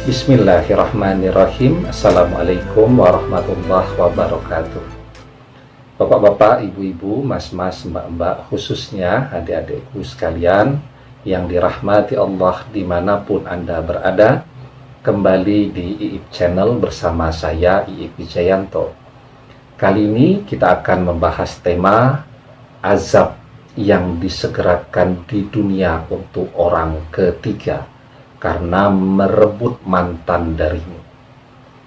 Bismillahirrahmanirrahim. Assalamualaikum warahmatullahi wabarakatuh. Bapak-bapak, ibu-ibu, mas-mas, mbak-mbak, khususnya adik-adikku sekalian yang dirahmati Allah dimanapun Anda berada, kembali di IIP Channel bersama saya, IIP Wijayanto. Kali ini kita akan membahas tema azab yang disegerakan di dunia untuk orang ketiga karena merebut mantan darimu.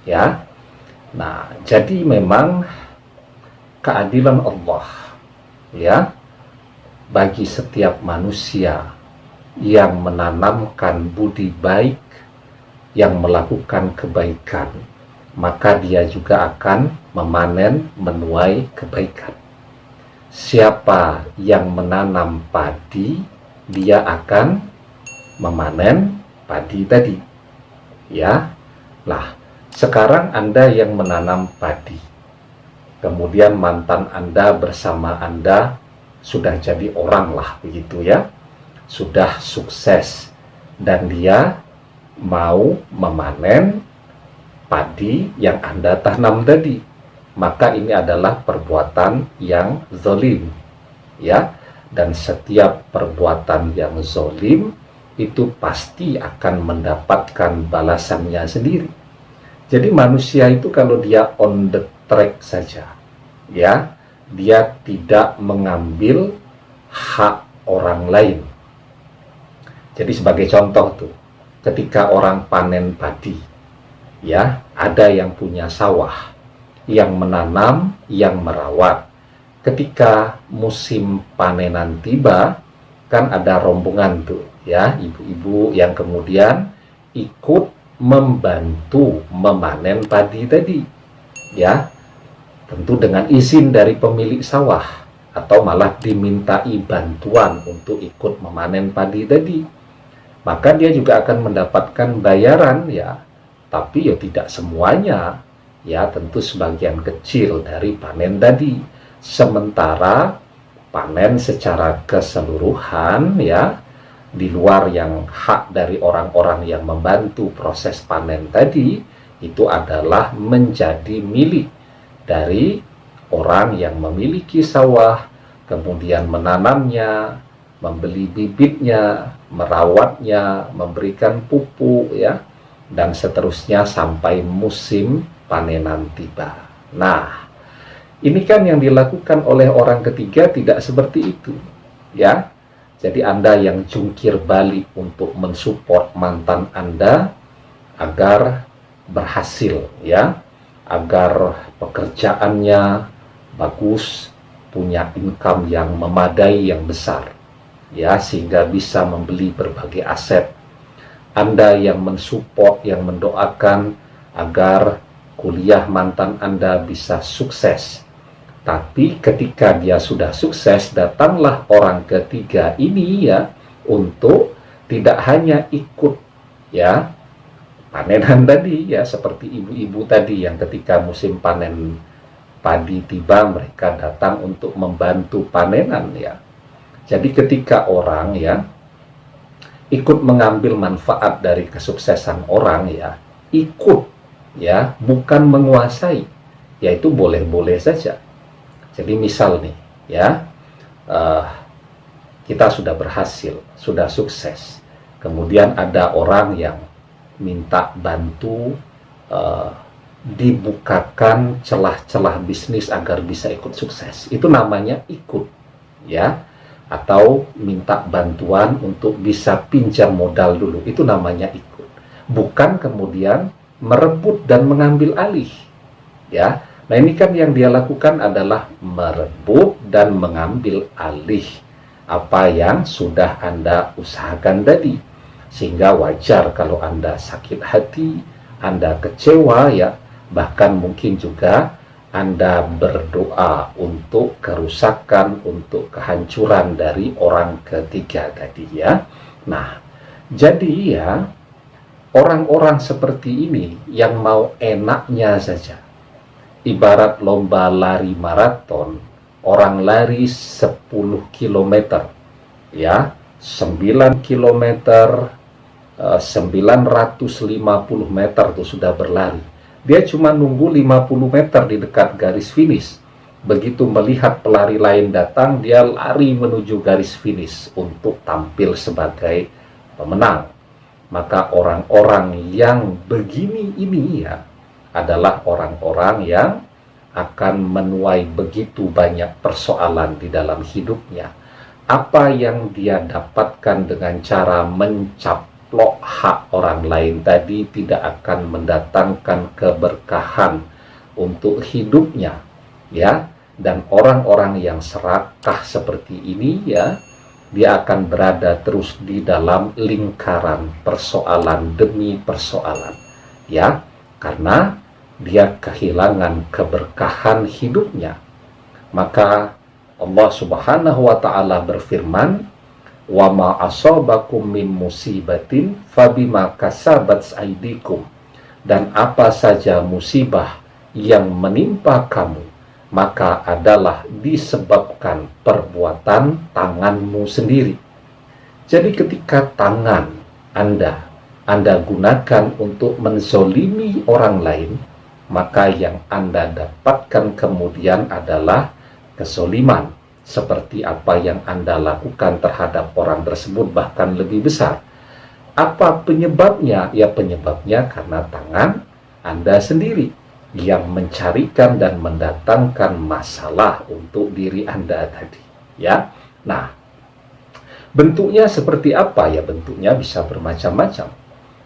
Ya. Nah, jadi memang keadilan Allah ya bagi setiap manusia yang menanamkan budi baik, yang melakukan kebaikan, maka dia juga akan memanen menuai kebaikan. Siapa yang menanam padi, dia akan memanen padi tadi. Ya. Nah, sekarang Anda yang menanam padi. Kemudian mantan Anda bersama Anda sudah jadi orang lah begitu ya. Sudah sukses dan dia mau memanen padi yang Anda tanam tadi. Maka ini adalah perbuatan yang zalim. Ya. Dan setiap perbuatan yang zalim itu pasti akan mendapatkan balasannya sendiri. Jadi manusia itu kalau dia on the track saja, ya, dia tidak mengambil hak orang lain. Jadi sebagai contoh tuh, ketika orang panen padi, ya, ada yang punya sawah, yang menanam, yang merawat. Ketika musim panenan tiba, kan ada rombongan tuh, ya, ibu-ibu yang kemudian ikut membantu memanen padi tadi, ya, tentu dengan izin dari pemilik sawah atau malah dimintai bantuan untuk ikut memanen padi tadi. Maka dia juga akan mendapatkan bayaran, ya, tapi ya tidak semuanya, ya, tentu sebagian kecil dari panen tadi. Sementara panen secara keseluruhan, ya, di luar yang hak dari orang-orang yang membantu proses panen tadi, itu adalah menjadi milik dari orang yang memiliki sawah, kemudian menanamnya, membeli bibitnya, merawatnya, memberikan pupuk, ya, dan seterusnya sampai musim panenan tiba. Nah, ini kan yang dilakukan oleh orang ketiga tidak seperti itu, ya. Jadi Anda yang jungkir balik untuk mensupport mantan Anda agar berhasil, ya, agar pekerjaannya bagus, punya income yang memadai, yang besar, ya, sehingga bisa membeli berbagai aset. Anda yang mensupport, yang mendoakan agar kuliah mantan Anda bisa sukses. Tapi ketika dia sudah sukses, datanglah orang ketiga ini, ya, untuk tidak hanya ikut, ya, panenan tadi, ya, seperti ibu-ibu tadi yang ketika musim panen padi tiba mereka datang untuk membantu panenan, ya. Jadi ketika orang, ya, ikut mengambil manfaat dari kesuksesan orang, ya, ikut, ya, bukan menguasai, yaitu boleh-boleh saja. Jadi misal nih, ya, kita sudah berhasil, sudah sukses, kemudian ada orang yang minta bantu dibukakan celah-celah bisnis agar bisa ikut sukses. Itu namanya ikut, ya, atau minta bantuan untuk bisa pinjam modal dulu. Itu namanya ikut. Bukan kemudian merebut dan mengambil alih, ya. Nah, ini kan yang dia lakukan adalah merebut dan mengambil alih apa yang sudah Anda usahakan tadi. Sehingga wajar kalau Anda sakit hati, Anda kecewa, ya, bahkan mungkin juga Anda berdoa untuk kerusakan, untuk kehancuran dari orang ketiga tadi, ya. Nah, jadi, ya, orang-orang seperti ini yang mau enaknya saja, ibarat lomba lari maraton, orang lari 10 km, ya, 9 km, 950 meter tuh sudah berlari. Dia cuma nunggu 50 meter di dekat garis finish. Begitu melihat pelari lain datang, dia lari menuju garis finish untuk tampil sebagai pemenang. Maka orang-orang yang begini ini ya adalah orang-orang yang akan menuai begitu banyak persoalan di dalam hidupnya. Apa yang dia dapatkan dengan cara mencaplok hak orang lain tadi tidak akan mendatangkan keberkahan untuk hidupnya, ya. Dan orang-orang yang serakah seperti ini ya, dia akan berada terus di dalam lingkaran persoalan demi persoalan, ya, karena dia kehilangan keberkahan hidupnya. Maka Allah Subhanahu wa ta'ala berfirman, "Wa ma asabakum min musibatin fabima kasabat aydikum." Dan apa saja musibah yang menimpa kamu, maka adalah disebabkan perbuatan tanganmu sendiri. Jadi ketika tangan Anda gunakan untuk menzolimi orang lain, maka yang Anda dapatkan kemudian adalah kezoliman, seperti apa yang Anda lakukan terhadap orang tersebut, bahkan lebih besar. Apa penyebabnya? Ya, penyebabnya karena tangan Anda sendiri yang mencarikan dan mendatangkan masalah untuk diri Anda tadi, ya. Nah, bentuknya seperti apa? Ya, bentuknya bisa bermacam-macam.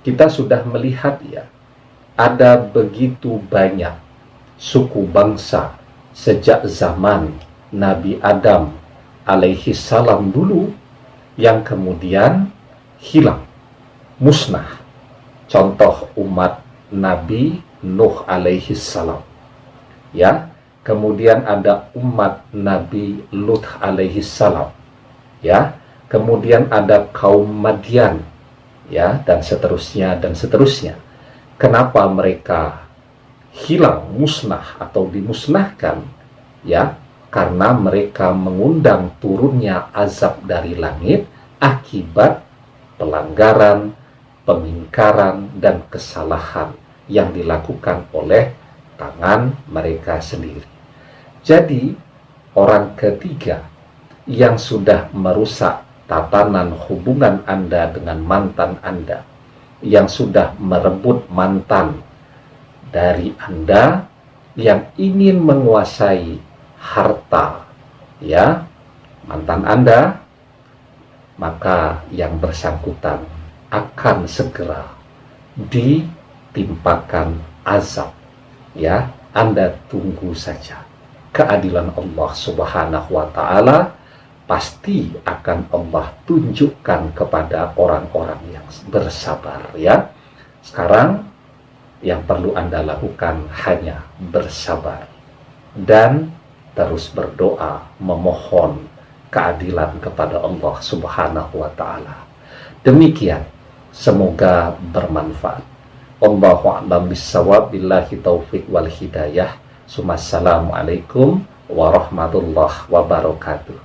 Kita sudah melihat ya, ada begitu banyak suku bangsa sejak zaman Nabi Adam alaihi salam dulu yang kemudian hilang, musnah. Contoh umat Nabi Nuh alaihi salam, ya. Kemudian ada umat Nabi Lut alaihi salam, ya. Kemudian ada kaum Madian, ya, dan seterusnya dan seterusnya. Kenapa mereka hilang, musnah atau dimusnahkan? Ya, karena mereka mengundang turunnya azab dari langit akibat pelanggaran, pengingkaran, dan kesalahan yang dilakukan oleh tangan mereka sendiri. Jadi, orang ketiga yang sudah merusak tatanan hubungan Anda dengan mantan Anda, yang sudah merebut mantan dari Anda, yang ingin menguasai harta, ya, mantan Anda, maka yang bersangkutan akan segera ditimpakan azab, ya. Anda tunggu saja. Keadilan Allah Subhanahu wa ta'ala pasti akan Allah tunjukkan kepada orang-orang yang bersabar, ya. Sekarang yang perlu Anda lakukan hanya bersabar dan terus berdoa memohon keadilan kepada Allah Subhanahu wa ta'ala. Demikian, semoga bermanfaat. Allahu a'lam bissawab, billahi taufik wal hidayah. Assalamualaikum warahmatullahi wabarakatuh.